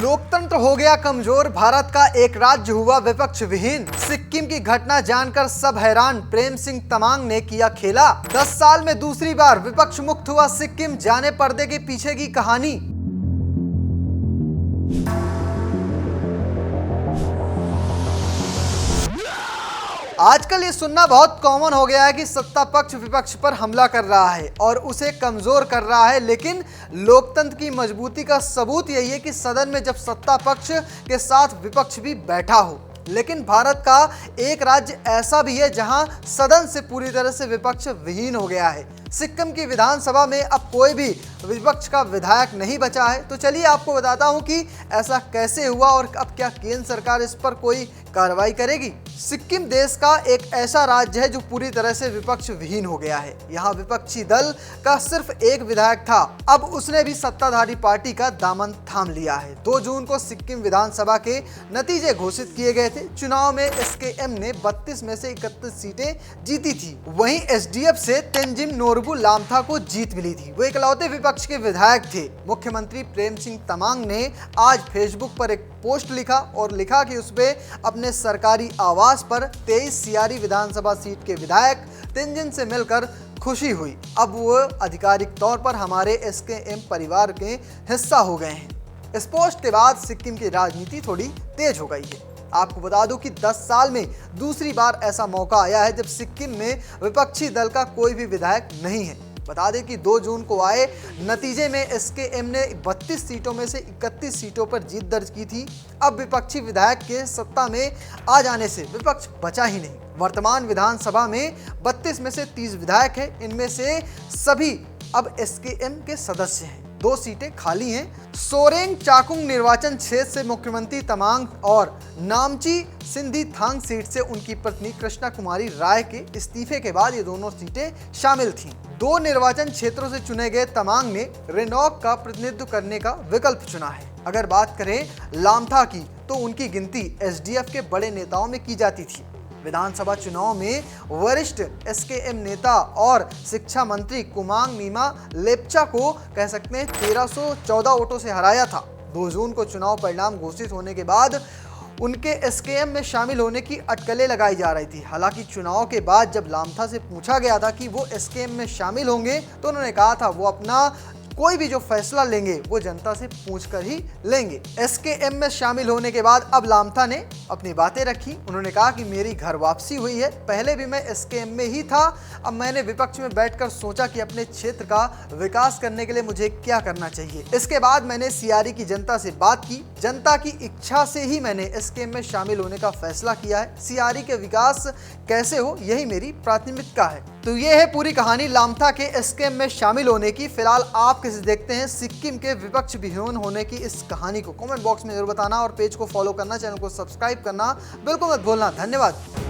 लोकतंत्र हो गया कमजोर, भारत का एक राज्य हुआ विपक्ष विहीन। सिक्किम की घटना जानकर सब हैरान, प्रेम सिंह तमांग ने किया खेला। 10 साल में दूसरी बार विपक्ष मुक्त हुआ सिक्किम, जाने पर्दे के पीछे की कहानी। आजकल ये सुनना बहुत कॉमन हो गया है कि सत्ता पक्ष विपक्ष पर हमला कर रहा है और उसे कमजोर कर रहा है, लेकिन लोकतंत्र की मजबूती का सबूत यही है कि सदन में जब सत्ता पक्ष के साथ विपक्ष भी बैठा हो। लेकिन भारत का एक राज्य ऐसा भी है जहां सदन से पूरी तरह से विपक्ष विहीन हो गया है। सिक्किम की विधानसभा में अब कोई भी विपक्ष का विधायक नहीं बचा है। तो चलिए आपको बताता हूं कि ऐसा कैसे हुआ और अब क्या केंद्र सरकार इस पर कोई कार्रवाई करेगी। सिक्किम देश का एक ऐसा राज्य है जो पूरी तरह से विपक्ष विहीन हो गया है। यहाँ विपक्षी दल का सिर्फ एक विधायक था, अब उसने भी सत्ताधारी पार्टी का दामन थाम लिया है। 2 जून को सिक्किम विधानसभा के नतीजे घोषित किए गए थे। चुनाव में एसकेएम ने 32 में से 31 सीटें जीती थी। वहीं एसडीएफ से तेंजिन नोरबू लामथा को जीत मिली थी। वो इकलौते विपक्ष के विधायक थे। मुख्यमंत्री प्रेम सिंह तमांग ने आज फेसबुक पर एक पोस्ट लिखा और लिखा कि उसपे अपने सरकारी आवास पर 23 सियारी विधानसभा सीट के विधायक तेंजिन से मिलकर खुशी हुई। अब वो आधिकारिक तौर पर हमारे एसकेएम परिवार के हिस्सा हो गए हैं। इस पोस्ट के बाद सिक्किम की राजनीति थोड़ी तेज हो गई है। आपको बता दूं कि 10 साल में दूसरी बार ऐसा मौका आया है जब सिक्किम में विपक्षी दल का कोई भी विधायक नहीं है। बता दें कि 2 जून को आए नतीजे में एसकेएम ने 32 सीटों में से 31 सीटों पर जीत दर्ज की थी। अब विपक्षी विधायक के सत्ता में आ जाने से विपक्ष बचा ही नहीं। वर्तमान विधानसभा में 32 में से 30 विधायक हैं। इनमें से सभी अब एसकेएम के सदस्य हैं। 2 सीटें खाली हैं। सोरेंग चाकुंग निर्वाचन क्षेत्र से मुख्यमंत्री तमांग और नामची सिंधी थांग सीट से उनकी पत्नी कृष्णा कुमारी राय के इस्तीफे के बाद ये दोनों सीटें शामिल थीं। 2 निर्वाचन क्षेत्रों से चुने गए तमांग ने रेनॉक का प्रतिनिधित्व करने का विकल्प चुना है। अगर बात करें लामथा की तो उनकी गिनती एसडीएफ के बड़े नेताओं में की जाती थी। विधानसभा चुनाव में वरिष्ठ एसकेएम नेता और शिक्षा मंत्री कुमांग नीमा लेप्चा को कह सकते हैं 1314 वोटों से हराया था। 2 जून को चुनाव परिणाम घोषित होने के बाद उनके एसकेएम में शामिल होने की अटकलें लगाई जा रही थी। हालांकि चुनाव के बाद जब लामथा से पूछा गया था कि वो एसकेएम में शामिल होंगे तो उन्होंने कहा था वो अपना कोई भी जो फैसला लेंगे वो जनता से पूछकर ही लेंगे। एसकेएम में शामिल होने के बाद अब लामथा ने अपनी बातें रखी। उन्होंने कहा कि मेरी घर वापसी हुई है, पहले भी मैं एसकेएम में ही था, अब मैंने विपक्ष में बैठकर सोचा कि अपने क्षेत्र का विकास करने के लिए मुझे क्या करना चाहिए। इसके बाद मैंने सियारी की जनता से बात की, जनता की इच्छा से ही मैंने एसकेएम में शामिल होने का फैसला किया है। सियारी के विकास कैसे हो यही मेरी प्राथमिकता है। तो ये है पूरी कहानी लामथा के एसकेएम में शामिल होने की। फिलहाल आप कैसे देखते हैं सिक्किम के विपक्ष विहीन होने की इस कहानी को? कमेंट बॉक्स में जरूर बताना और पेज को फॉलो करना, चैनल को सब्सक्राइब करना बिल्कुल मत भूलना। धन्यवाद।